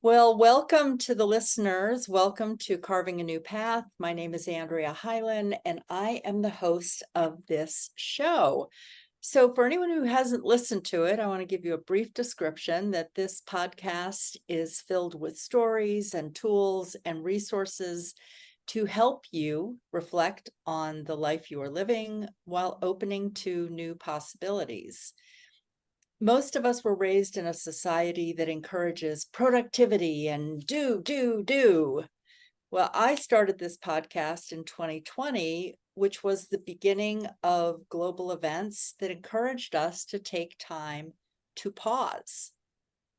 Well, welcome to the listeners. Welcome to Carving a New Path. My name is Andrea Hylen, and I am the host of this show. So, for anyone who hasn't listened to it, I want to give you a brief description that this podcast is filled with stories and tools and resources to help you reflect on the life you are living while opening to new possibilities. Most of us were raised in a society that encourages productivity and do. Well, I started this podcast in 2020, which was the beginning of global events that encouraged us to take time to pause,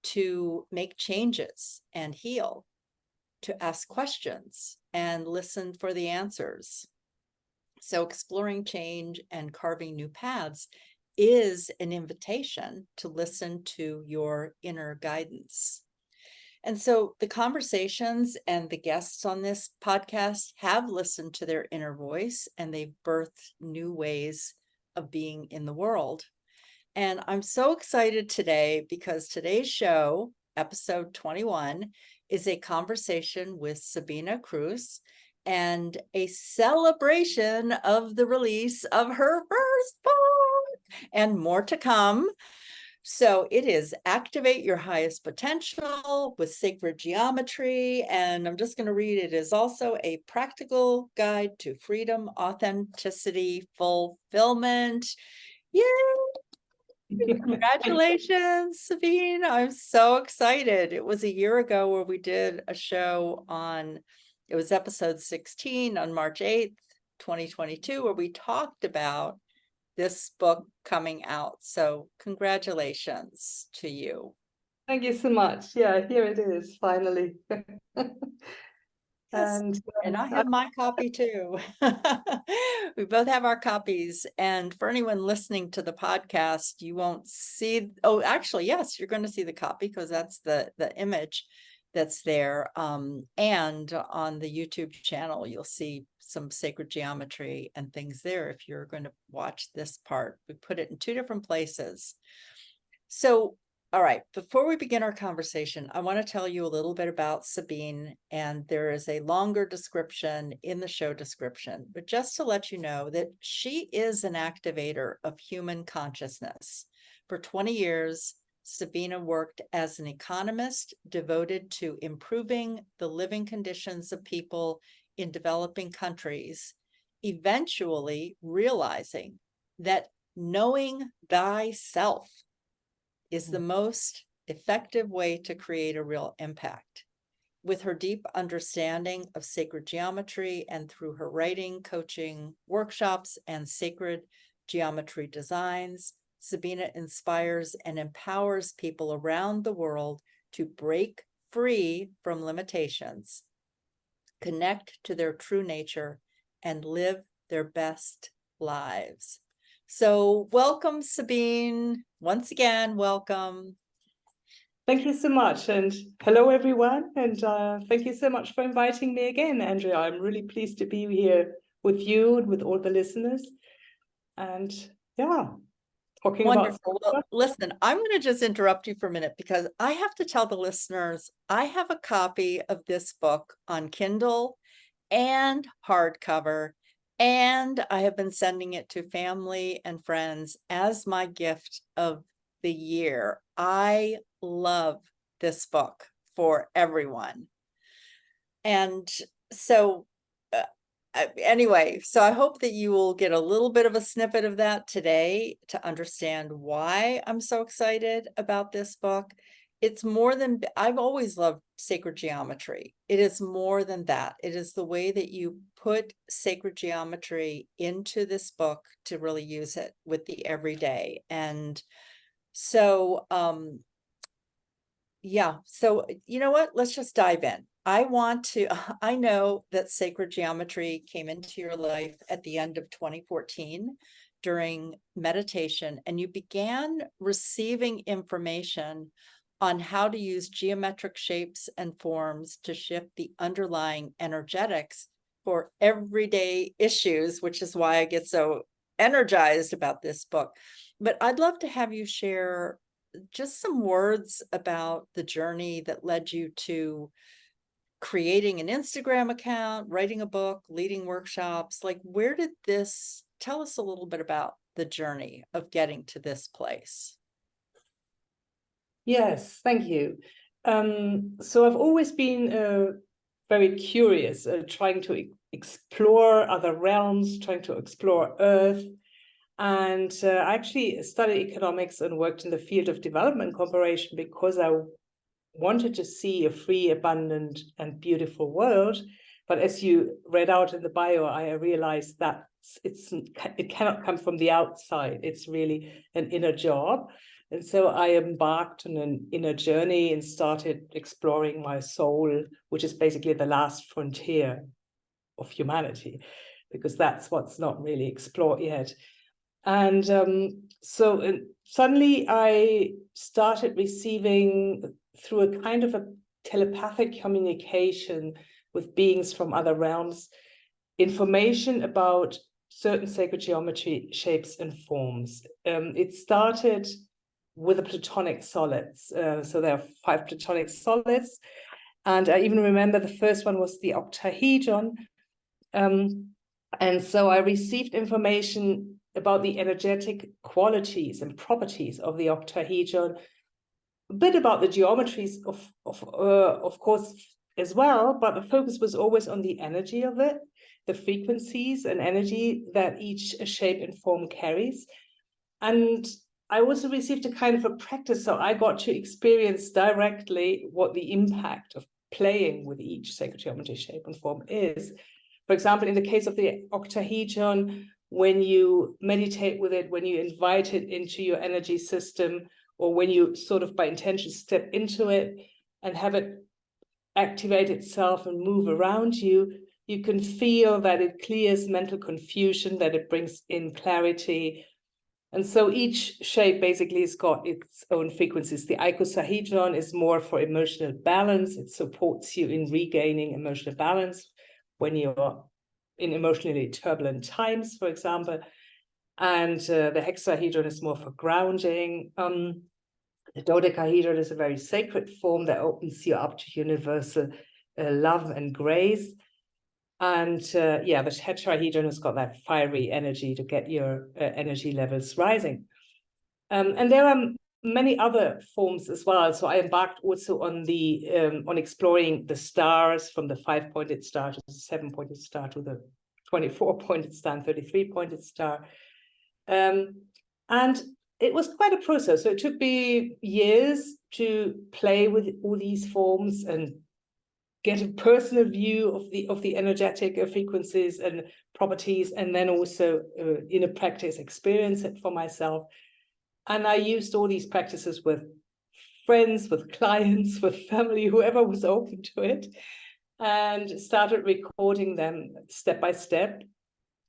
to make changes and heal, to ask questions and listen for the answers. So, exploring change and carving new paths is an invitation to listen to your inner guidance. And so the conversations and the guests on this podcast have listened to their inner voice and they've birthed new ways of being in the world. And I'm so excited today because today's show, episode 21, is a conversation with Sabina Cruz and a celebration of the release of her first book. And more to come. So it is Activate Your Highest Potential with Sacred Geometry. And I'm just going to read it is also a practical guide to freedom, authenticity, fulfillment. Yay! Congratulations, Sabine. I'm so excited. It was a year ago where we did a show on, it was episode 16 on March 8th, 2022, where we talked about this book coming out. So congratulations to you. Thank you so much. Yeah, here it is, finally. Yes, and I have my copy too. We both have our copies. And for anyone listening to the podcast, you won't see, oh, actually, yes, you're going to see the copy because that's the image that's there. And on the YouTube channel, you'll see some sacred geometry and things there if you're going to watch this part. We put it in two different places. So, all right, before we begin our conversation, I want to tell you a little bit about Sabine, and there is a longer description in the show description, but just to let you know that she is an activator of human consciousness. For 20 years, Sabina worked as an economist devoted to improving the living conditions of people in developing countries, eventually realizing that knowing thyself is the most effective way to create a real impact. With her deep understanding of sacred geometry and through her writing, coaching, workshops, and sacred geometry designs, Sabina inspires and empowers people around the world to break free from limitations, connect to their true nature, and live their best lives. So welcome, Sabine. Once again, welcome. Thank you so much. And hello, everyone. And thank you so much for inviting me again, Andrea. I'm really pleased to be here with you and with all the listeners. And yeah, talking Wonderful. about... Well, listen, I'm going to just interrupt you for a minute because I have to tell the listeners, I have a copy of this book on Kindle and hardcover, and I have been sending it to family and friends as my gift of the year. I love this book for everyone. And so anyway, so I hope that you will get a little bit of a snippet of that today to understand why I'm so excited about this book. It's more than, I've always loved sacred geometry. It is more than that. It is the way that you put sacred geometry into this book to really use it with the everyday. And so, yeah, so you know what? Let's just dive in. I know that sacred geometry came into your life at the end of 2014 during meditation, and you began receiving information on how to use geometric shapes and forms to shift the underlying energetics for everyday issues, which is why I get so energized about this book. But I'd love to have you share just some words about the journey that led you to creating an Instagram account, writing a book, leading workshops? Like, where did this, tell us a little bit about the journey of getting to this place. Yes, thank you. So I've always been very curious, trying to explore other realms, trying to explore Earth. And I actually studied economics and worked in the field of development cooperation because I wanted to see a free, abundant, and beautiful world. But as you read out in the bio, I realized that it cannot come from the outside. It's really an inner job. And so I embarked on an inner journey and started exploring my soul, which is basically the last frontier of humanity, because that's what's not really explored yet. And so suddenly I started receiving, through a kind of a telepathic communication with beings from other realms, information about certain sacred geometry shapes and forms. It started with the platonic solids. So there are 5 platonic solids. And I even remember the first one was the octahedron. And so I received information about the energetic qualities and properties of the octahedron, a bit about the geometries of course as well, but the focus was always on the energy of it, the frequencies and energy that each shape and form carries. And I also received a kind of a practice, so I got to experience directly what the impact of playing with each sacred geometry shape and form is. For example, in the case of the octahedron, when you meditate with it, when you invite it into your energy system, or when you sort of by intention step into it and have it activate itself and move around you, you can feel that it clears mental confusion, that it brings in clarity. And so each shape basically has got its own frequencies. The icosahedron is more for emotional balance. It supports you in regaining emotional balance when you're in emotionally turbulent times, for example. And the hexahedron is more for grounding. The dodecahedron is a very sacred form that opens you up to universal love and grace. And yeah, the tetrahedron has got that fiery energy to get your energy levels rising. And there are many other forms as well. So I embarked also on on exploring the stars, from the 5-pointed star to the 7-pointed star to the 24-pointed star and 33-pointed star. And it was quite a process. So it took me years to play with all these forms and get a personal view of the energetic frequencies and properties, and then also in a practice experience it for myself. And I used all these practices with friends, with clients, with family, whoever was open to it, and started recording them step by step.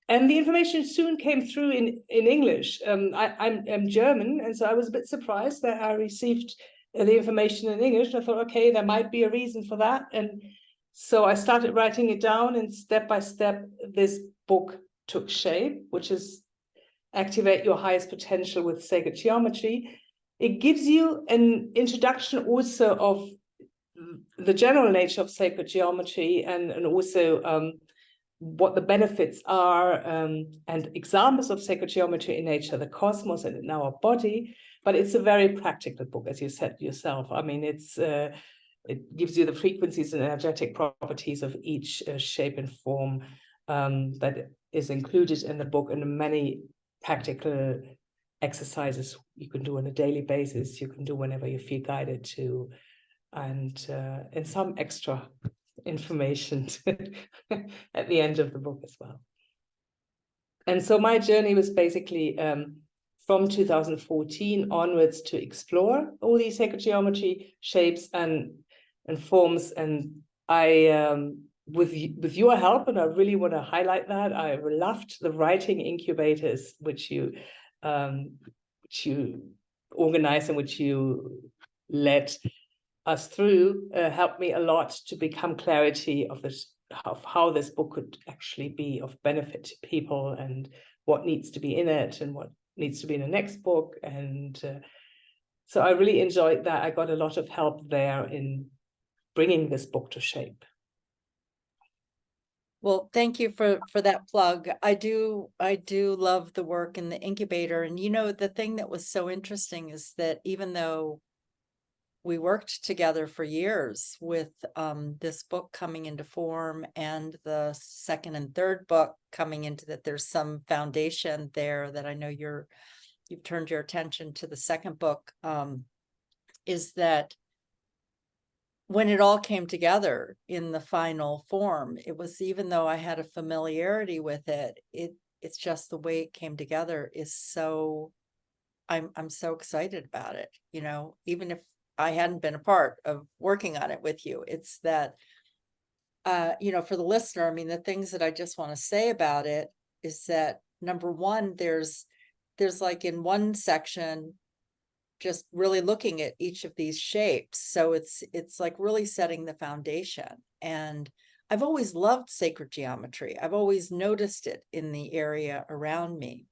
And the information soon came through in English. I'm German, and so I was a bit surprised that I received the information in English. I thought, okay, there might be a reason for that. And so I started writing it down, and step by step, this book took shape, which is Activate Your Highest Potential with Sacred Geometry. It gives you an introduction also of the general nature of sacred geometry, and also what the benefits are, and examples of sacred geometry in nature, the cosmos, and in our body. But it's a very practical book, as you said yourself. I mean, it gives you the frequencies and energetic properties of each shape and form that is included in the book, and many practical exercises you can do on a daily basis, you can do whenever you feel guided to, and some extra information at the end of the book as well. And so my journey was basically from 2014 onwards to explore all these sacred geometry shapes and forms. And I, with your help, and I really want to highlight that, I loved the writing incubators which you organized and which you led us through, helped me a lot to become clarity of this, of how this book could actually be of benefit to people, and what needs to be in it and what needs to be in the next book. And So I really enjoyed that. I got a lot of help there in bringing this book to shape. Well, thank you for that plug. I do love the work in the incubator. And the thing that was so interesting is that even though we worked together for years with this book coming into form and the second and third book coming into that, there's some foundation there that I know you've turned your attention to the second book, is that when it all came together in the final form, it was, even though I had a familiarity with it, it's just the way it came together is so, I'm so excited about it, even if I hadn't been a part of working on it with you. It's that, for the listener, I mean, the things that I just want to say about it is that, number one, there's like in one section, just really looking at each of these shapes. So it's like really setting the foundation. And I've always loved sacred geometry. I've always noticed it in the area around me.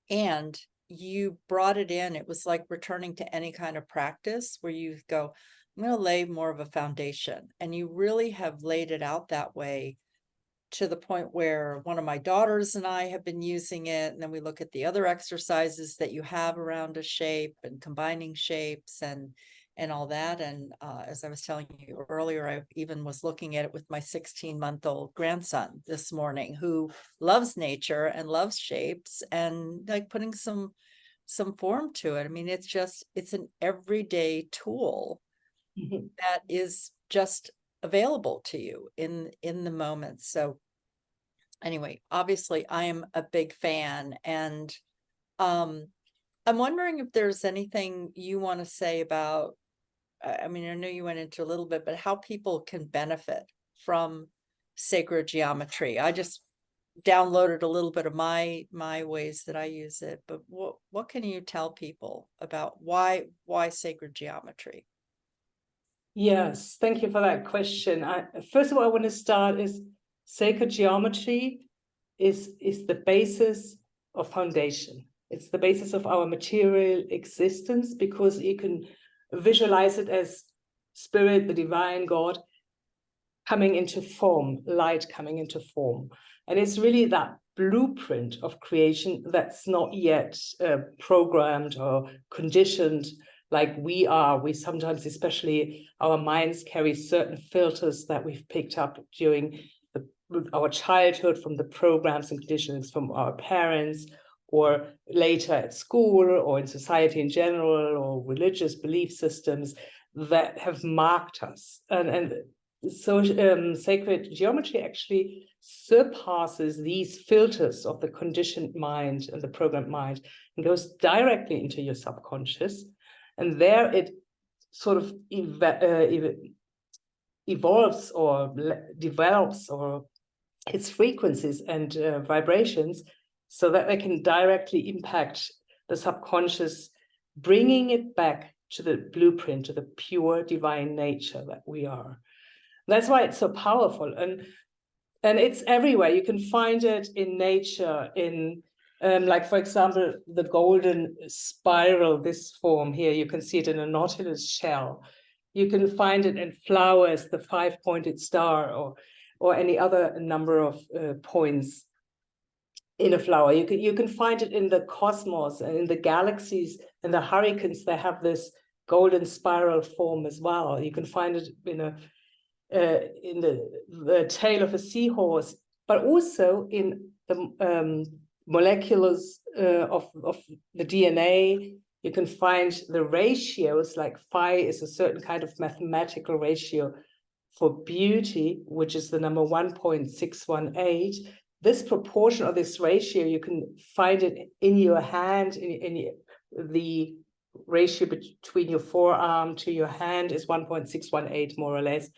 And you brought it in. It was like returning to any kind of practice where you go, I'm going to lay more of a foundation. And you really have laid it out that way, to the point where one of my daughters and I have been using it. And then we look at the other exercises that you have around a shape and combining shapes and all that. And as I was telling you earlier, I even was looking at it with my 16-month-old grandson this morning, who loves nature and loves shapes, and like putting some form to it. I mean, it's an everyday tool that is just available to you in the moment. So anyway, obviously I am a big fan, and I'm wondering if there's anything you want to say about, I mean, I know you went into a little bit, but how people can benefit from sacred geometry. I just downloaded a little bit of my ways that I use it, but what can you tell people about why sacred geometry? Yes, thank you for that question. First of all, I want to start is sacred geometry is the basis of foundation. It's the basis of our material existence, because you can visualize it as spirit, the divine God, coming into form, light coming into form. And it's really that blueprint of creation that's not yet programmed or conditioned like we are. We sometimes, especially our minds, carry certain filters that we've picked up during our childhood, from the programs and conditionings from our parents, or later at school, or in society in general, or religious belief systems that have marked us. And so sacred geometry actually surpasses these filters of the conditioned mind and the programmed mind, and goes directly into your subconscious. And there it sort of evolves or develops or its frequencies and vibrations, so that they can directly impact the subconscious, bringing it back to the blueprint, to the pure divine nature that we are. That's why it's so powerful. And it's everywhere. You can find it in nature, in like, for example, the golden spiral, this form here, you can see it in a nautilus shell. You can find it in flowers, the 5-pointed star, or any other number of points in a flower. You can find it in the cosmos and in the galaxies and the hurricanes. They have this golden spiral form as well. You can find it in the tail of a seahorse, but also in the molecules of the DNA. You can find the ratios, like phi is a certain kind of mathematical ratio for beauty, which is the number 1.618. This proportion of this ratio, you can find it in your hand, in the ratio between your forearm to your hand is 1.618, more or less.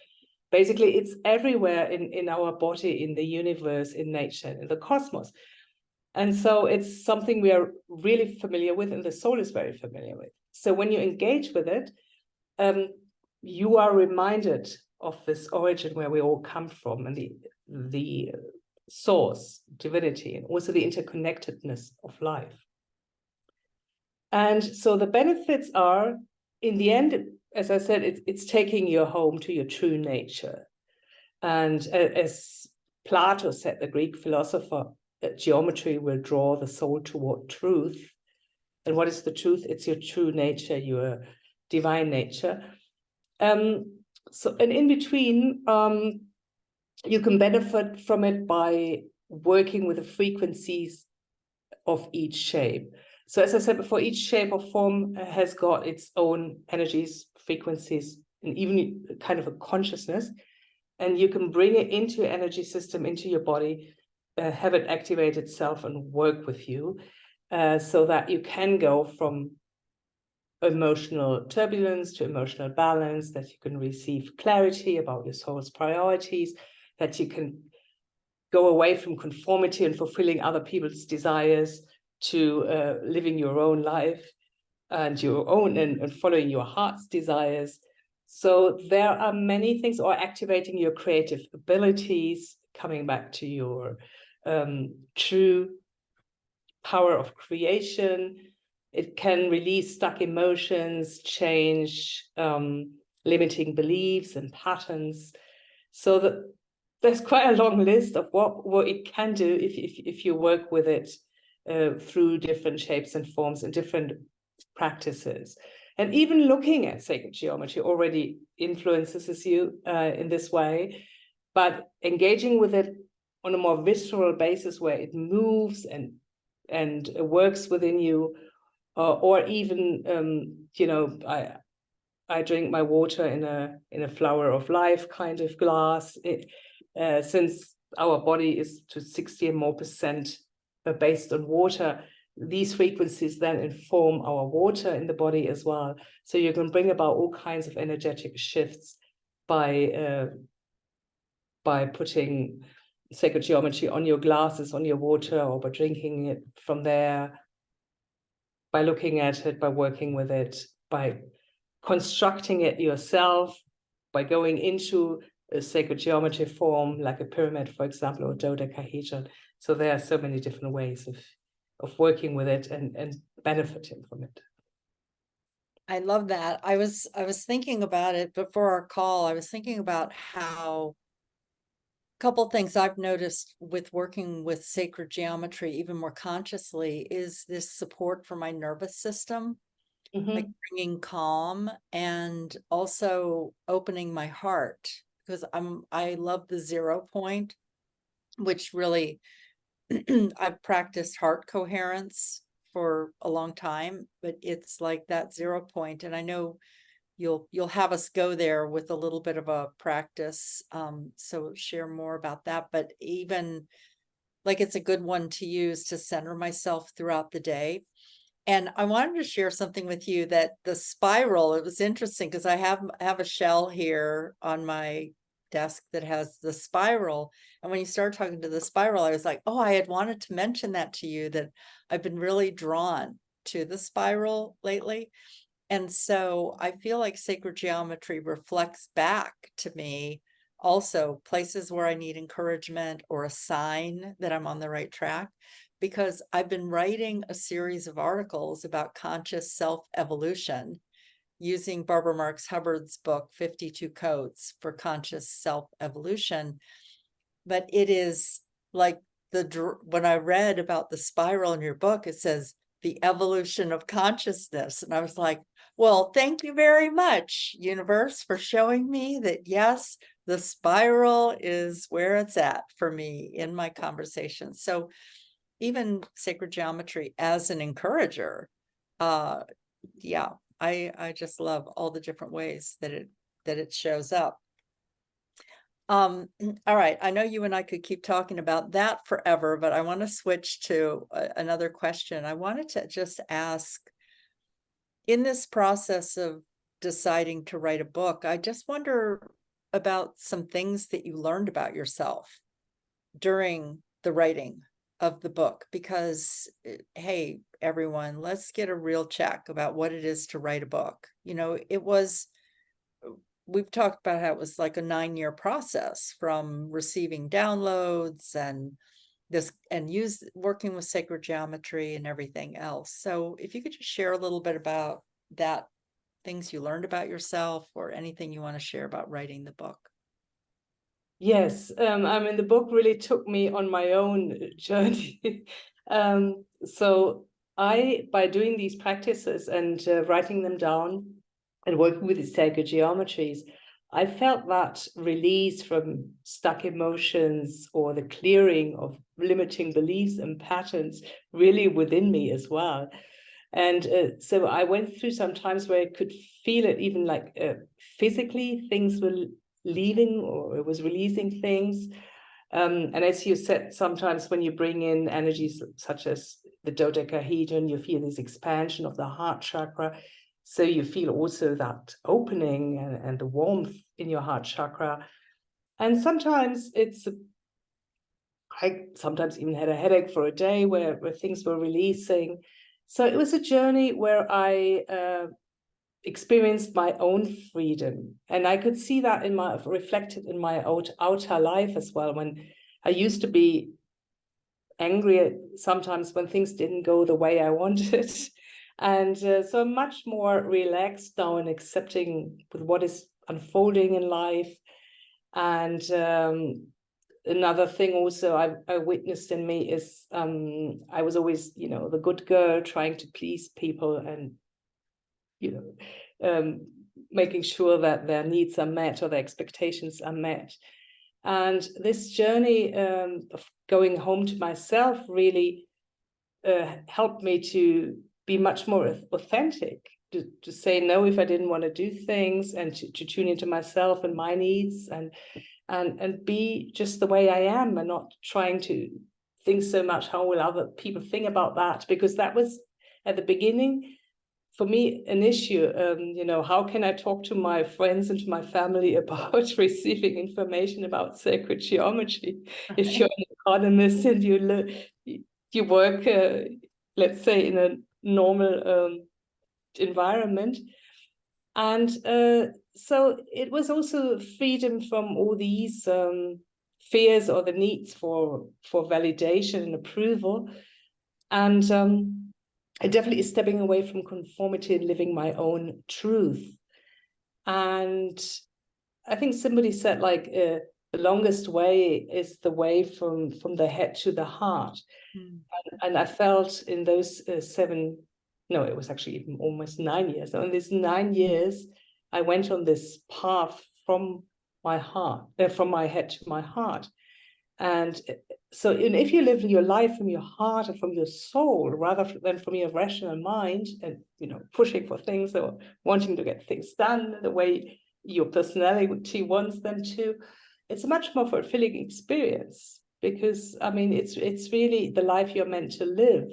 Basically, it's everywhere in our body, in the universe, in nature, in the cosmos. And so it's something we are really familiar with, and the soul is very familiar with. So when you engage with it, you are reminded of this origin, where we all come from, and the source, divinity, and also the interconnectedness of life. And so the benefits are, in the end, as I said, it's taking you home to your true nature. And as Plato said, the Greek philosopher, geometry will draw the soul toward truth. And what is the truth? It's your true nature, your divine nature. So, and in between, you can benefit from it by working with the frequencies of each shape. So as I said before, each shape or form has got its own energies, frequencies, and even kind of a consciousness. And you can bring it into your energy system, into your body, have it activate itself and work with you, so that you can go from emotional turbulence to emotional balance, that you can receive clarity about your soul's priorities, that you can go away from conformity and fulfilling other people's desires to living your own life and your own and following your heart's desires. So there are many things, or activating your creative abilities, coming back to your true power of creation. It can release stuck emotions, change limiting beliefs and patterns. So that there's quite a long list of what it can do if you work with it through different shapes and forms and different practices. And even looking at sacred geometry already influences you in this way, but engaging with it on a more visceral basis where it moves and works within you, or even I drink my water in a flower of life kind of glass. Since our body is to 60 and more percent based on water, these frequencies then inform our water in the body as well. So you can bring about all kinds of energetic shifts by putting sacred geometry on your glasses, on your water, or by drinking it from there, by looking at it, by working with it, by constructing it yourself, by going into a sacred geometry form, like a pyramid, for example, or dodecahedron. So there are so many different ways of working with it and benefiting from it. I love that. I was thinking about it before our call. I was thinking about how a couple things I've noticed with working with sacred geometry even more consciously is this support for my nervous system, like bringing calm and also opening my heart, because I love the 0 point, which really I've practiced heart coherence for a long time, but it's like that 0 point. And I know you'll have us go there with a little bit of a practice. So share more about that. But even like it's a good one to use to center myself throughout the day. And I wanted to share something with you that the spiral, it was interesting because I have a shell here on my desk that has the spiral. And when you started talking to the spiral, I was like, oh, I had wanted to mention that to you, that I've been really drawn to the spiral lately. And so I feel like sacred geometry reflects back to me also places where I need encouragement or a sign that I'm on the right track, because I've been writing a series of articles about conscious self-evolution using Barbara Marx Hubbard's book, 52 Codes for Conscious Self-Evolution. But it is like when I read about the spiral in your book, it says the evolution of consciousness. And I was like, well, thank you very much, universe, for showing me that, yes, the spiral is where it's at for me in my conversation. So even sacred geometry as an encourager, yeah, I just love all the different ways that it shows up. All right, I know you and I could keep talking about that forever, but I want to switch to another question. I wanted to just ask, in this process of deciding to write a book, I just wonder about some things that you learned about yourself during the writing of the book, because hey, everyone, let's get a real check about what it is to write a book. We've talked about how it was like a 9-year process from receiving downloads and this and use working with sacred geometry and everything else. So if you could just share a little bit about that, things you learned about yourself, or anything you want to share about writing the book. Yes, I mean, the book really took me on my own journey. So by doing these practices and writing them down and working with the sacred geometries, I felt that release from stuck emotions or the clearing of limiting beliefs and patterns really within me as well. And so I went through some times where I could feel it, even like physically, things were leaving or it was releasing things. And as you said, sometimes when you bring in energies such as the dodecahedron, you feel this expansion of the heart chakra. So you feel also that opening and the warmth in your heart chakra. And sometimes I sometimes even had a headache for a day where things were releasing. So it was a journey where I experienced my own freedom. And I could see that reflected in my outer life as well. When I used to be angry sometimes when things didn't go the way I wanted. And so I'm much more relaxed now and accepting with what is unfolding in life. And another thing also I witnessed in me is I was always, the good girl trying to please people and, making sure that their needs are met or their expectations are met. And this journey of going home to myself really helped me to be much more authentic, to say no if I didn't want to do things, and to tune into myself and my needs, and be just the way I am, and not trying to think so much how will other people think about that, because that was at the beginning for me an issue. How can I talk to my friends and to my family about receiving information about sacred geometry if you're an economist and you work let's say in a normal environment. And so it was also freedom from all these fears or the needs for validation and approval. And it definitely is stepping away from conformity and living my own truth. And I think somebody said, like, the longest way is the way from the head to the heart. And I felt in those it was actually even almost 9 years. So in these 9 years, I went on this path from my heart, from my head to my heart. And so if you live your life from your heart and from your soul, rather than from your rational mind and, pushing for things or wanting to get things done the way your personality wants them to, it's a much more fulfilling experience, because, I mean, it's really the life you're meant to live.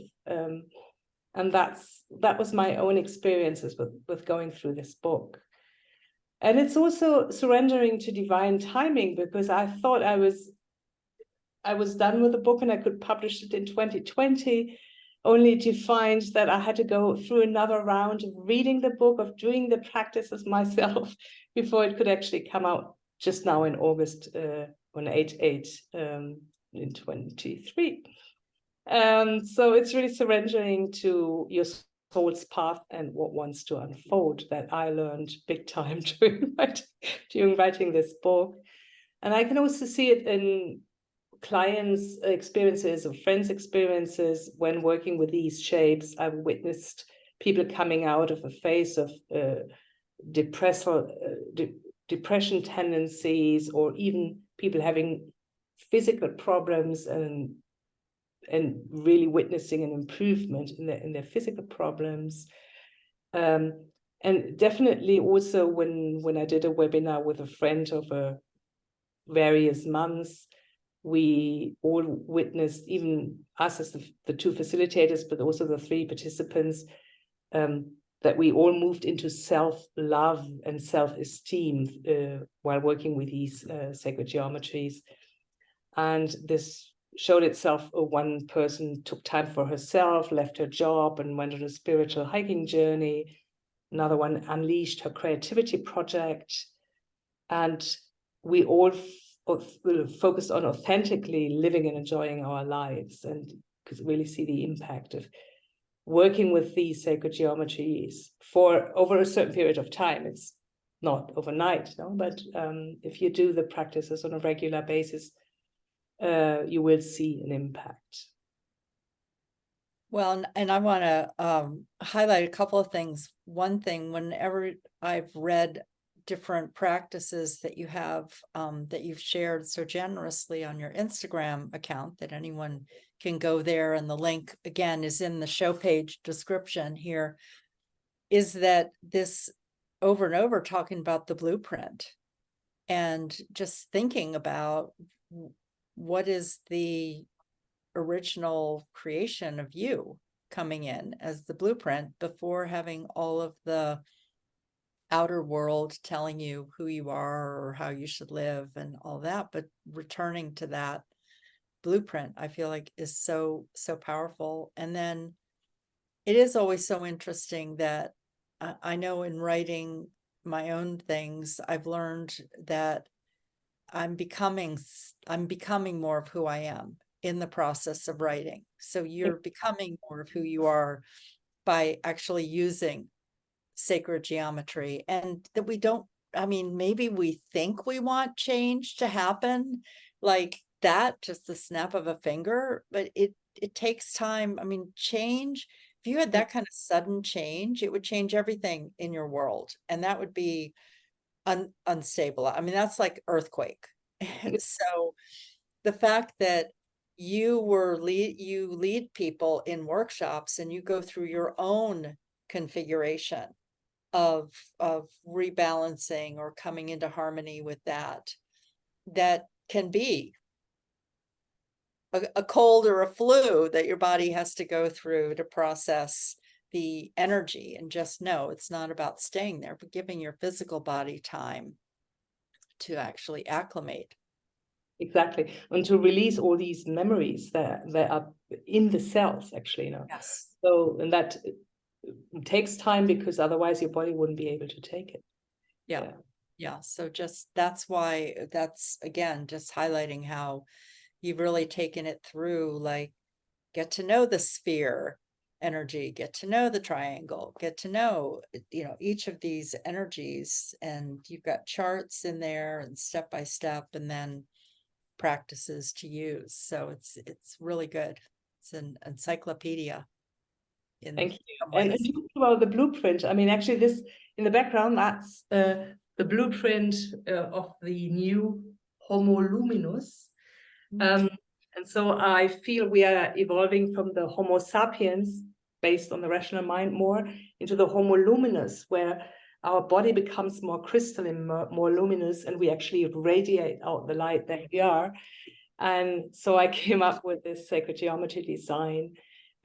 And that was my own experiences with going through this book. And it's also surrendering to divine timing, because I thought I was done with the book and I could publish it in 2020, only to find that I had to go through another round of reading the book, of doing the practices myself, before it could actually come out just now in August, on 8/8 in 2023. So it's really surrendering to your soul's path and what wants to unfold, that I learned big time during writing this book. And I can also see it in clients' experiences or friends' experiences when working with these shapes. I've witnessed people coming out of a phase of depression tendencies, or even people having physical problems, and really witnessing an improvement in their physical problems. And definitely also when I did a webinar with a friend over various months, we all witnessed, even us as the two facilitators, but also the 3 participants, that we all moved into self-love and self-esteem while working with these sacred geometries. And this showed itself. One person took time for herself, left her job, and went on a spiritual hiking journey. Another one unleashed her creativity project. And we all focused on authentically living and enjoying our lives, and could really see the impact of working with these sacred geometries for over a certain period of time. It's not overnight, no, but if you do the practices on a regular basis, you will see an impact. Well, and I want to highlight a couple of things. One thing, whenever I've read different practices that you have, that you've shared so generously on your Instagram account, that anyone can go there, and the link again is in the show page description here, is that this over and over talking about the blueprint and just thinking about what is the original creation of you coming in as the blueprint before having all of the outer world telling you who you are or how you should live and all that, but returning to that blueprint, I feel like is so powerful. And then it is always so interesting that I know in writing my own things, I've learned that I'm becoming more of who I am in the process of writing. So you're becoming more of who you are by actually using sacred geometry, and that we don't, I mean, maybe we think we want change to happen like that, just the snap of a finger, but it takes time. I mean, change, if you had that kind of sudden change, it would change everything in your world, and that would be unstable. I mean, that's like earthquake. So the fact that you lead people in workshops and you go through your own configuration of rebalancing or coming into harmony with that can be a cold or a flu that your body has to go through to process the energy, and just know it's not about staying there, but giving your physical body time to actually acclimate. Exactly, and to release all these memories that are in the cells, actually, you know. Yes. So, and that takes time, because otherwise your body wouldn't be able to take it. Yeah. So just that's why, that's again just highlighting how you've really taken it through, like, get to know the sphere energy, get to know the triangle, get to know, you know, each of these energies, and you've got charts in there and step by step, and then practices to use. So it's really good. It's an encyclopedia in Thank you. some And ways. talking about the blueprint, I mean, actually, this in the background, that's the blueprint of the new Homo luminous. And so I feel we are evolving from the Homo sapiens, based on the rational mind, more into the Homo luminous, where our body becomes more crystalline, more luminous, and we actually radiate out the light that we are. And so I came up with this sacred geometry design,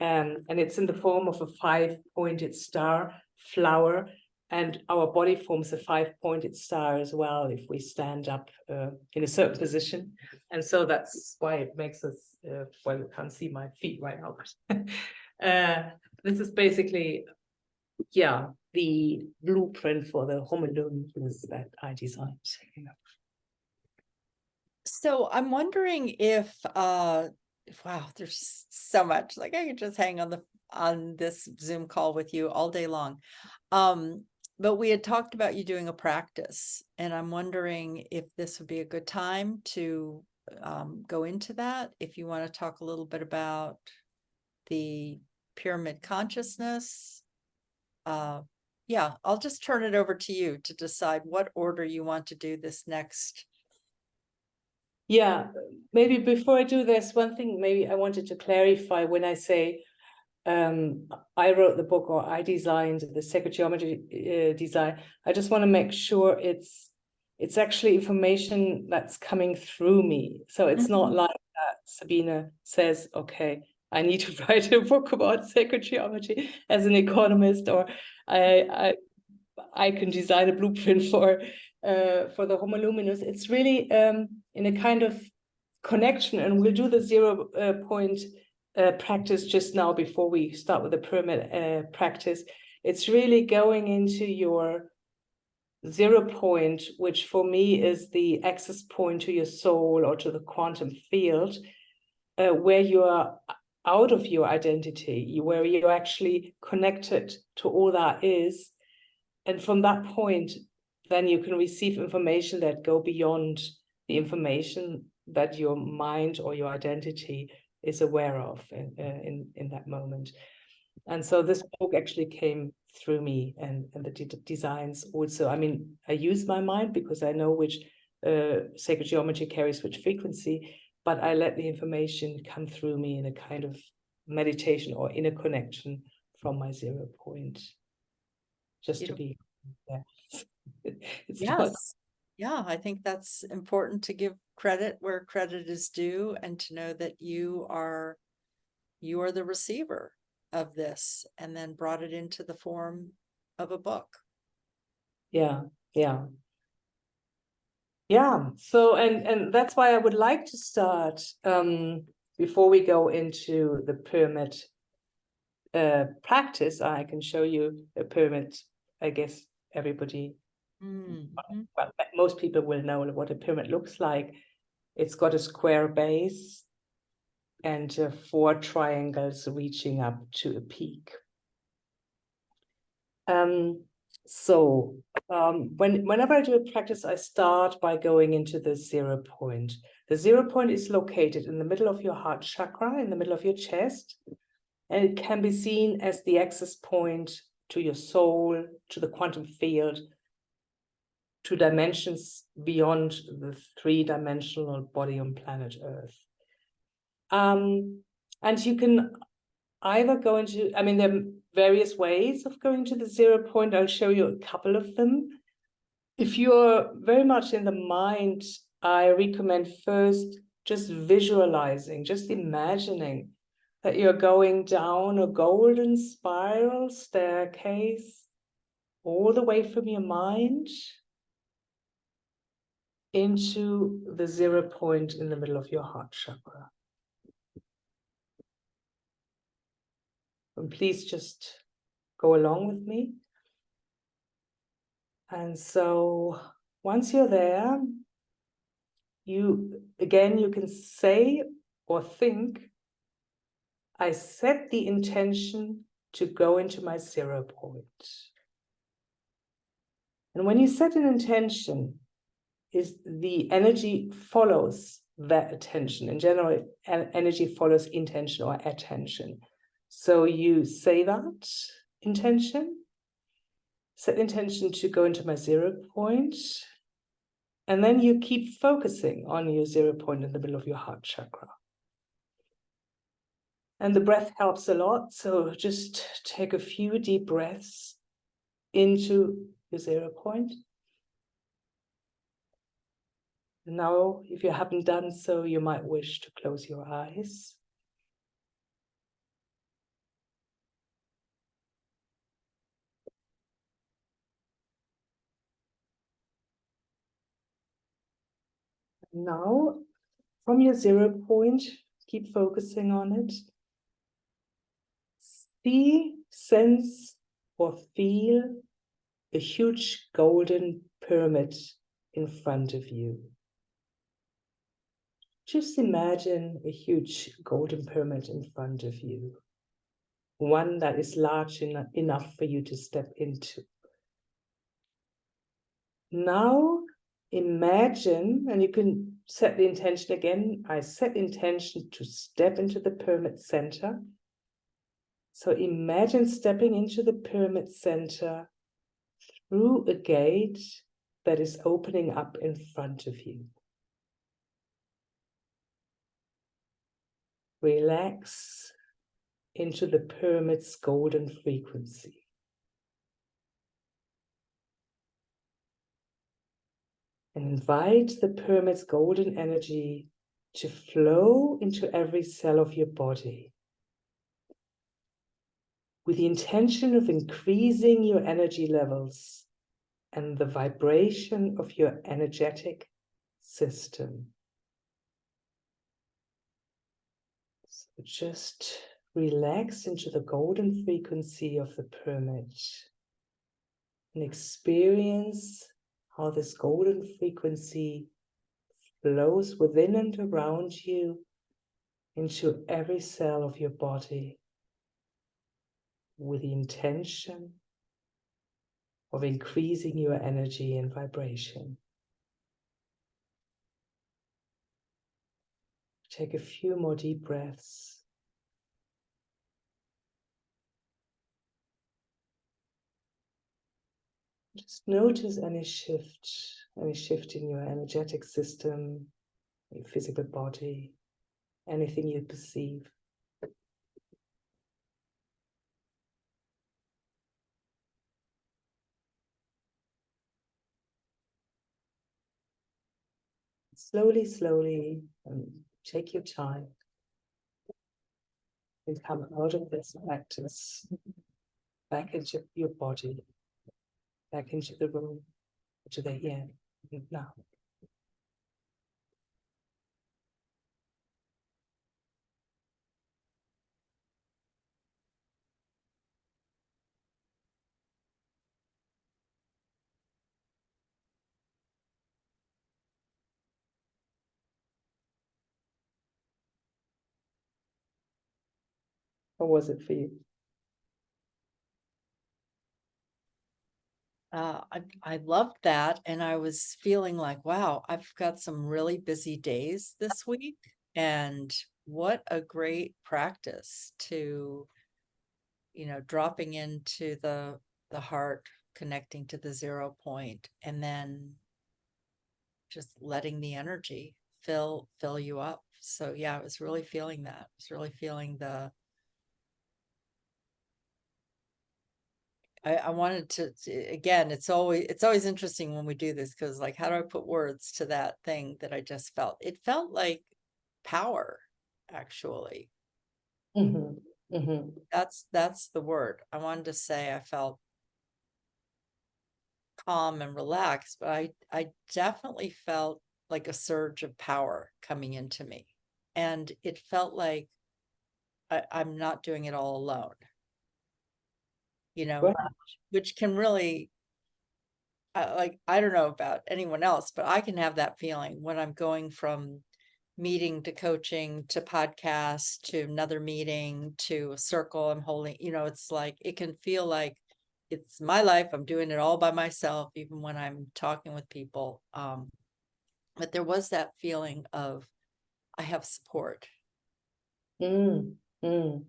and it's in the form of a 5-pointed star flower, and our body forms a 5-pointed star as well if we stand up in a certain position. And so that's why it makes us, well, you can't see my feet right now, but this is basically, yeah, the blueprint for the Homo luminous that I designed. So I'm wondering if wow, there's so much, like I could just hang on this Zoom call with you all day long. But we had talked about you doing a practice, and I'm wondering if this would be a good time to go into that. If you want to talk a little bit about the pyramid consciousness. Yeah, I'll just turn it over to you to decide what order you want to do this next. Yeah, maybe before I do this, one thing maybe I wanted to clarify when I say I wrote the book, or I designed the sacred geometry design. I just want to make sure it's actually information that's coming through me. So it's not like that Sabine says, okay, I need to write a book about sacred geometry as an economist, or I can design a blueprint for the Homo luminous. It's really in a kind of connection, and we'll do the 0-point practice just now before we start with the pyramid practice. It's really going into your 0 point, which for me is the access point to your soul or to the quantum field, where you are out of your identity, where you're actually connected to all that is. And from that point, then you can receive information that go beyond the information that your mind or your identity is aware of in that moment. And so this book actually came through me, and the designs also. I mean, I use my mind because I know which sacred geometry carries which frequency, but I let the information come through me in a kind of meditation or inner connection from my 0 point. Just Beautiful. to be, yeah. It's Yes. not, Yeah, I think that's important to give credit where credit is due, and to know that you are the receiver of this, and then brought it into the form of a book. yeah. So and that's why I would like to start before we go into the pyramid practice. I can show you a pyramid. I guess everybody, well, most people will know what a pyramid looks like. It's got a square base and 4 triangles reaching up to a peak. Whenever I do a practice, I start by going into the 0 point. The 0 point is located in the middle of your heart chakra, in the middle of your chest, and it can be seen as the access point to your soul, to the quantum field, to dimensions beyond the 3-dimensional body on planet Earth. And you can either go into, I mean, there are various ways of going to the 0 point. I'll show you a couple of them. If you're very much in the mind, I recommend first just visualizing, just imagining that you're going down a golden spiral staircase all the way from your mind into the 0 point in the middle of your heart chakra. And please just go along with me. And so once you're there, you can say or think, I set the intention to go into my 0 point. And when you set an intention, the energy follows that attention. In general, energy follows intention or attention. So you say that intention, set intention to go into my 0 point, and then you keep focusing on your 0 point in the middle of your heart chakra. And the breath helps a lot. So just take a few deep breaths into your 0 point. Now, if you haven't done so, you might wish to close your eyes. Now, from your 0 point, keep focusing on it. See, sense, or feel a huge golden pyramid in front of you. Just imagine a huge golden pyramid in front of you. One that is large enough for you to step into. Now, imagine, and you can set the intention again. I set intention to step into the pyramid center. So imagine stepping into the pyramid center through a gate that is opening up in front of you. Relax into the pyramid's golden frequency. And invite the pyramid's golden energy to flow into every cell of your body, with the intention of increasing your energy levels and the vibration of your energetic system. So just relax into the golden frequency of the pyramid and experience how this golden frequency flows within and around you into every cell of your body with the intention of increasing your energy and vibration. Take a few more deep breaths. Just notice any shift in your energetic system, your physical body, anything you perceive. Slowly, take your time and come out of this practice back into your body, back into the room, to the here and now. How was it for you? I loved that. And I was feeling like, wow, I've got some really busy days this week. And what a great practice to, dropping into the heart, connecting to the 0 point, and then just letting the energy fill you up. So yeah, I was really feeling that. I was really feeling I wanted again, it's always interesting when we do this, because like, how do I put words to that thing that I just felt? It felt like power, actually. Mm-hmm. Mm-hmm. That's the word. I wanted to say I felt calm and relaxed, but I definitely felt like a surge of power coming into me. And it felt like I'm not doing it all alone, Well, which can really, like, I don't know about anyone else, but I can have that feeling when I'm going from meeting to coaching to podcast to another meeting to a circle I'm holding. It's like, it can feel like it's my life. I'm doing it all by myself, even when I'm talking with people. But there was that feeling of, I have support. mm, mm.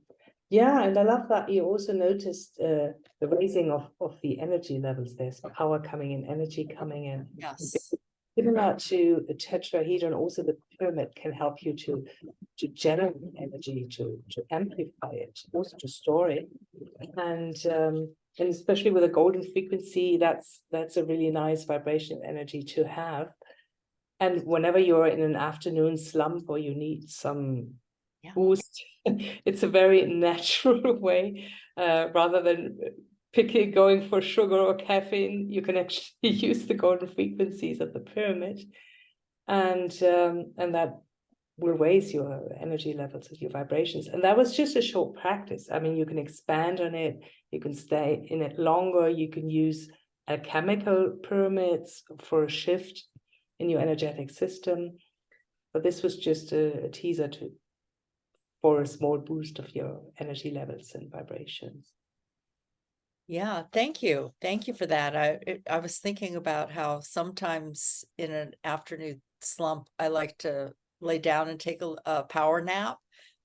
Yeah, and I love that you also noticed the raising of the energy levels. There's power coming in, energy coming in. Yes. Similar to the tetrahedron, also the pyramid can help you to generate energy, to amplify it, also to store it. And especially with a golden frequency, that's a really nice vibration energy to have. And whenever you're in an afternoon slump or you need some boost, it's a very natural way, rather than going for sugar or caffeine. You can actually use the golden frequencies of the pyramid, and that will raise your energy levels and your vibrations. And that was just a short practice. I mean, you can expand on it, you can stay in it longer, you can use alchemical pyramids for a shift in your energetic system. But this was just a teaser for a small boost of your energy levels and vibrations. Yeah, thank you. Thank you for that. I was thinking about how sometimes in an afternoon slump, I like to lay down and take a power nap,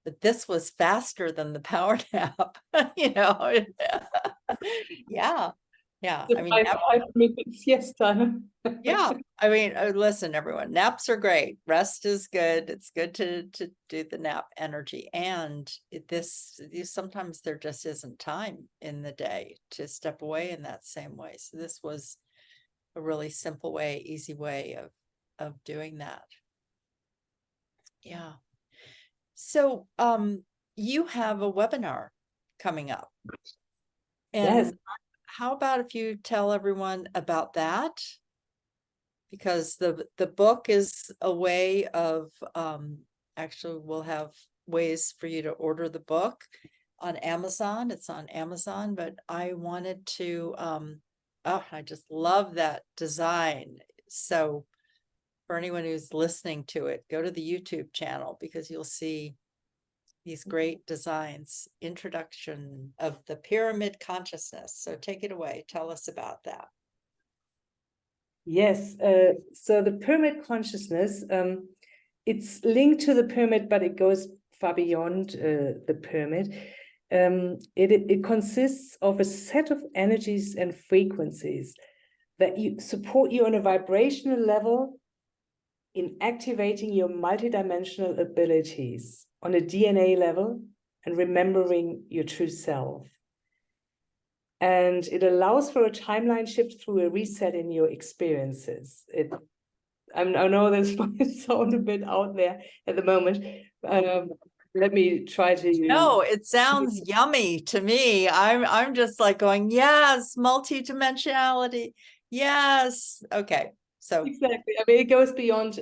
but this was faster than the power nap, you know? Yeah. Yeah. The I mean, 5 minutes, yes, time. yeah. I mean, listen, everyone, naps are great. Rest is good. It's good to do the nap energy. And sometimes there just isn't time in the day to step away in that same way. So this was a really simple way, easy way of doing that. Yeah. So you have a webinar coming up. Yes. And how about if you tell everyone about that? Because the book is a way of, actually we'll have ways for you to order the book on Amazon. It's on Amazon, but I wanted to Oh, I just love that design. So for anyone who's listening to it, go to the YouTube channel because you'll see these great designs. Introduction of the pyramid consciousness. So take it away. Tell us about that. Yes, so the pyramid consciousness, it's linked to the pyramid, but it goes far beyond the pyramid. It consists of a set of energies and frequencies that support you on a vibrational level in activating your multidimensional abilities on a DNA level and remembering your true self. And it allows for a timeline shift through a reset in your experiences. I know this might sound a bit out there at the moment. Let me try to. No, it sounds yummy to me. I'm just like going, yes, multidimensionality. Yes. Okay. So Exactly. I mean, it goes beyond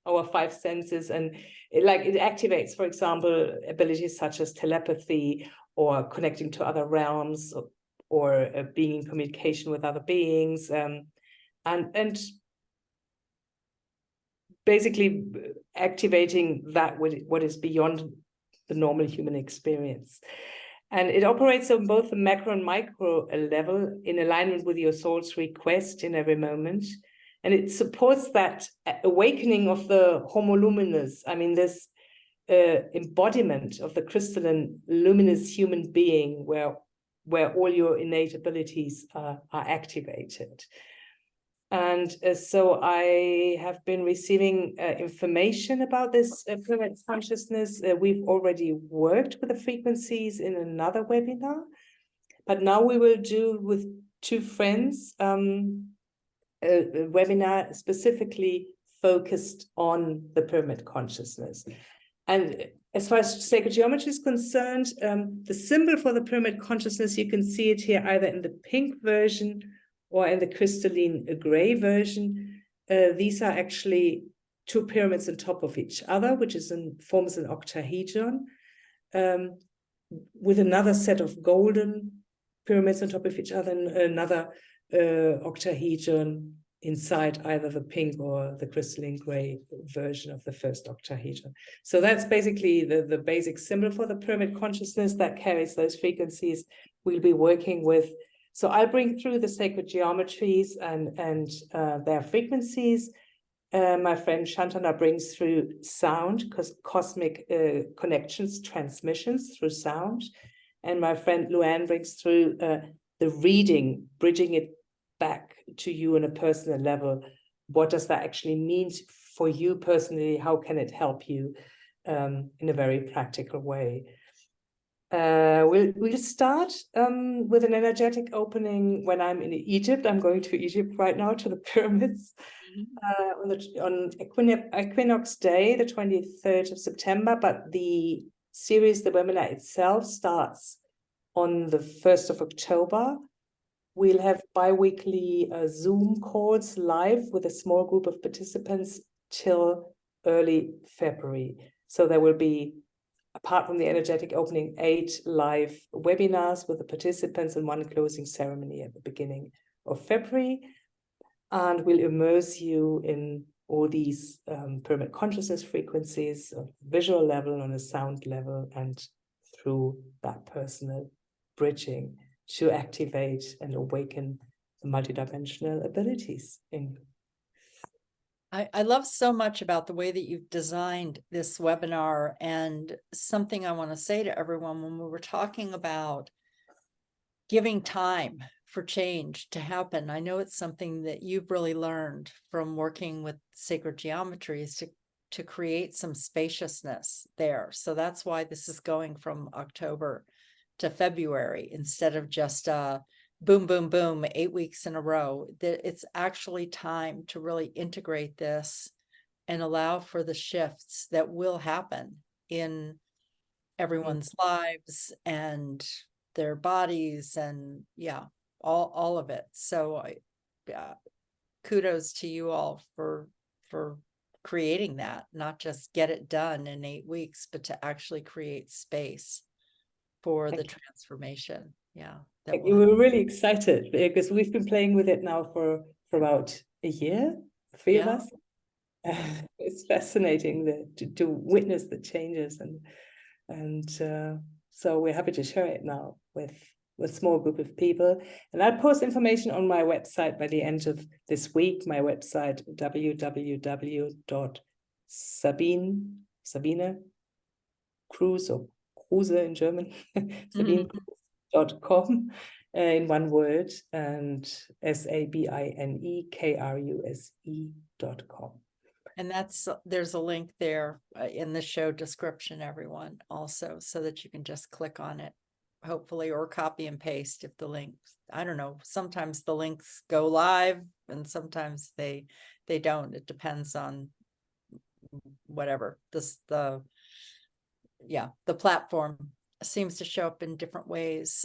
our five senses, and it activates, for example, abilities such as telepathy or connecting to other realms, or being in communication with other beings, and basically activating that what is beyond the normal human experience. And it operates on both the macro and micro level in alignment with your soul's request in every moment. And it supports that awakening of the homo luminous. I mean, this embodiment of the crystalline luminous human being where all your innate abilities are activated. And so I have been receiving information about this pyramid consciousness. We've already worked with the frequencies in another webinar, but now we will do with two friends a webinar specifically focused on the pyramid consciousness. And as far as sacred geometry is concerned, the symbol for the pyramid consciousness, you can see it here either in the pink version or in the crystalline gray version. These are actually two pyramids on top of each other, which forms an octahedron, with another set of golden pyramids on top of each other, and another octahedron inside either the pink or the crystalline gray version of the first octahedron. So that's basically the basic symbol for the pyramid consciousness that carries those frequencies we'll be working with. So I'll bring through the sacred geometries and their frequencies. My friend Shantana brings through sound, because cosmic connections, transmissions through sound. And my friend Luann brings through the reading, bridging it back to you on a personal level. What does that actually mean for you personally? How can it help you in a very practical way? We'll start with an energetic opening when I'm in Egypt. I'm going to Egypt right now, to the pyramids, on Equinox Day, the 23rd of September. But the series, the webinar itself, starts on the 1st of October. We'll have bi-weekly Zoom calls live with a small group of participants till early February. So there will be, apart from the energetic opening, 8 live webinars with the participants and 1 closing ceremony at the beginning of February. And we'll immerse you in all these pyramid consciousness frequencies on a visual level, on a sound level, and through that personal bridging to activate and awaken the multidimensional abilities in you. I love so much about the way that you've designed this webinar, and something I want to say to everyone when we were talking about giving time for change to happen. I know it's something that you've really learned from working with sacred geometries to create some spaciousness there. So that's why this is going from October to February instead of just boom, boom, boom, 8 weeks in a row. That it's actually time to really integrate this and allow for the shifts that will happen in everyone's lives and their bodies, and all of it. So kudos to you all for creating that, not just get it done in 8 weeks, but to actually create space for the transformation. Yeah. that We will were really excited because we've been playing with it now for about a year, three of yeah. us. It's fascinating to witness the changes, and so we're happy to share it now with a small group of people. And I'll post information on my website by the end of this week. My website, Sabine Kruse, or Kruse in German, sabine.com in one word, and SABINEKRUSE.com. And there's a link there in the show description, everyone, also, so that you can just click on it, hopefully, or copy and paste if the links, I don't know, sometimes the links go live and sometimes they don't. It depends on whatever the platform seems to show up in different ways.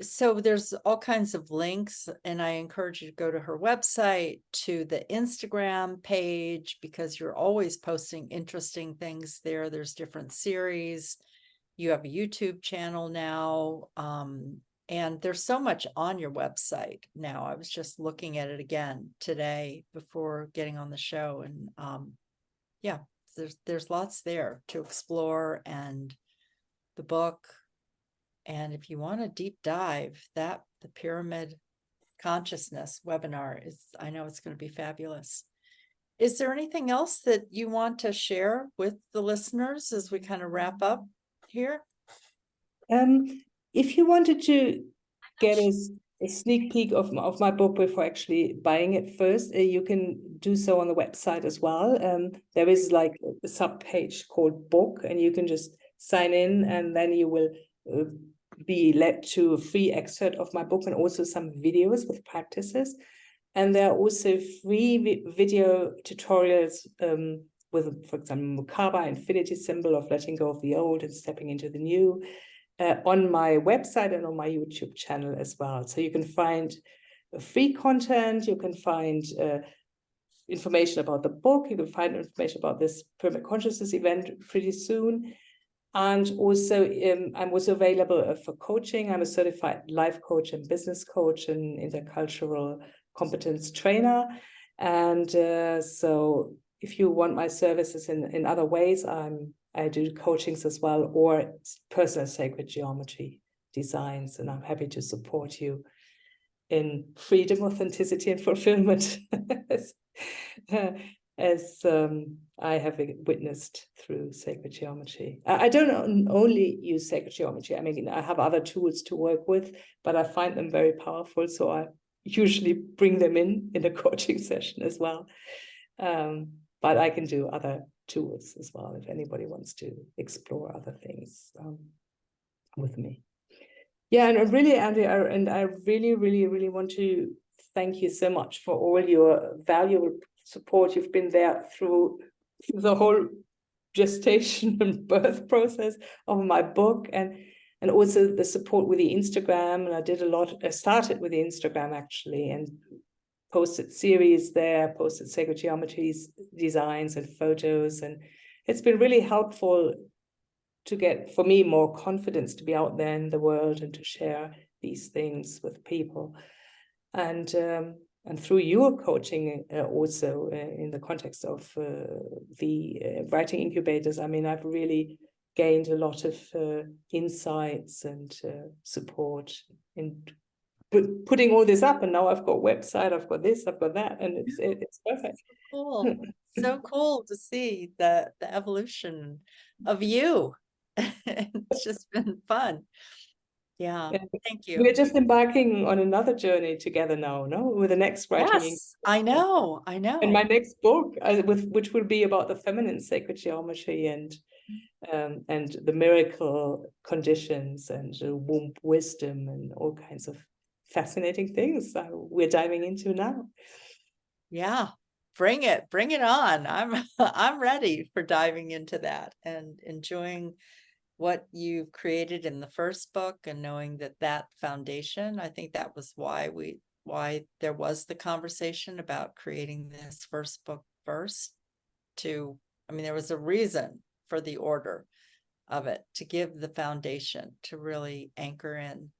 So there's all kinds of links, and I encourage you to go to her website, to the Instagram page, because you're always posting interesting things there. There's different series. You have a YouTube channel now, and there's so much on your website now. I was just looking at it again today before getting on the show, and yeah, there's lots there to explore, and the book. And if you want a deep dive, the pyramid consciousness webinar I know it's going to be fabulous. Is there anything else that you want to share with the listeners as we kind of wrap up here? If you wanted to get a sneak peek of my book before actually buying it first, you can do so on the website as well. There is like a sub page called book, and you can just sign in, and then you will be led to a free excerpt of my book and also some videos with practices. And there are also free video tutorials with, for example, Mukaba, infinity symbol of letting go of the old and stepping into the new, on my website and on my YouTube channel as well. So you can find free content, you can find information about the book, you can find information about this Pyramid Consciousness event pretty soon. And also, I'm also available for coaching. I'm a certified life coach and business coach and intercultural competence trainer. And so if you want my services in other ways, I do coachings as well, or personal sacred geometry designs, and I'm happy to support you in freedom, authenticity, and fulfillment, as I have witnessed through sacred geometry. I don't only use sacred geometry. I mean, I have other tools to work with, but I find them very powerful, so I usually bring them in a coaching session as well. But I can do other tools as well if anybody wants to explore other things with me. Yeah, and really, Andrea, and I really, really, really want to thank you so much for all your valuable support. You've been there through the whole gestation and birth process of my book, and also the support with the Instagram. And I started with the Instagram actually, and posted series there, posted sacred geometries, designs and photos. And it's been really helpful to get, for me, more confidence to be out there in the world and to share these things with people. And through your coaching also in the context of the writing incubators, I mean, I've really gained a lot of insights and support in putting all this up. And now I've got a website, I've got this, I've got that, and it's perfect. Cool. So cool to see the evolution of you. It's just been fun. Yeah, thank you. We're just embarking on another journey together now, no? With the next writing. Yes, I know. And my next book, which will be about the feminine sacred geometry and the miracle conditions and womb wisdom and all kinds of fascinating things we're diving into now. Yeah, bring it on. I'm ready for diving into that and enjoying what you've created in the first book, and knowing that foundation. I think that was why there was the conversation about creating this first book first. I mean, there was a reason for the order. of it to give the foundation to really anchor in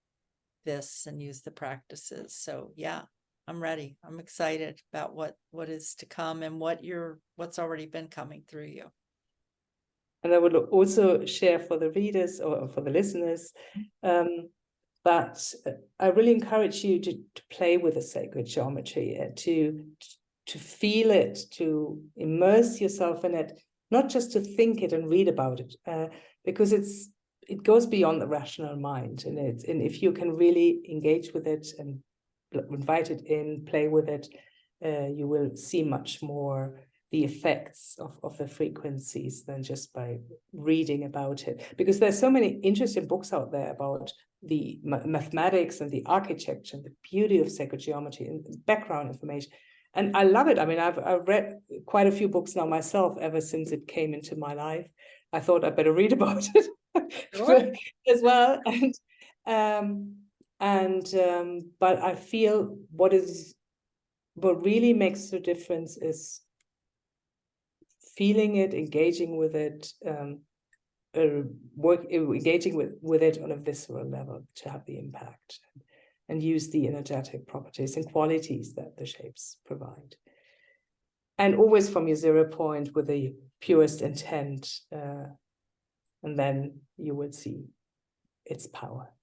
this and use the practices. So yeah, I'm ready. I'm excited about what is to come and what's already been coming through you. And I would also share for the readers or for the listeners that I really encourage you to play with the sacred geometry, to feel it, to immerse yourself in it, not just to think it and read about it, because it goes beyond the rational mind, and if you can really engage with it and invite it in, play with it, you will see much more the effects of the frequencies than just by reading about it. Because there's so many interesting books out there about the mathematics and the architecture and the beauty of sacred geometry and background information. And I love it. I mean, I've read quite a few books now myself ever since it came into my life. I thought I'd better read about it Sure. as well. But I feel what really makes the difference is feeling it, engaging with it, engaging with it on a visceral level to have the impact, and use the energetic properties and qualities that the shapes provide. And always from your 0 point with the purest intent, and then you will see its power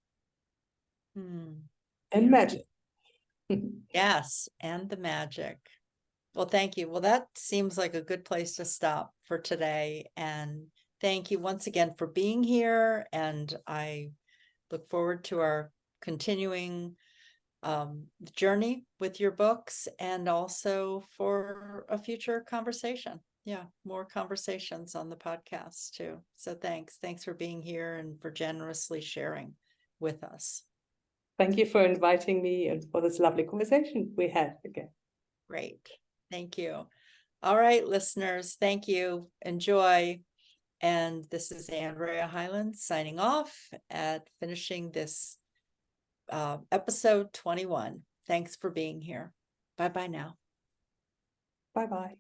and magic. Yes, and the magic. Well, thank you. Well, that seems like a good place to stop for today. And thank you once again for being here. And I look forward to our continuing journey with your books, and also for a future conversation. Yeah, more conversations on the podcast too. So thanks for being here and for generously sharing with us. Thank you for inviting me and for this lovely conversation we had again. Great. Thank you. All right, listeners, thank you. Enjoy. And this is Andrea Hylen signing off at finishing this episode 21. Thanks for being here. Bye-bye now. Bye-bye.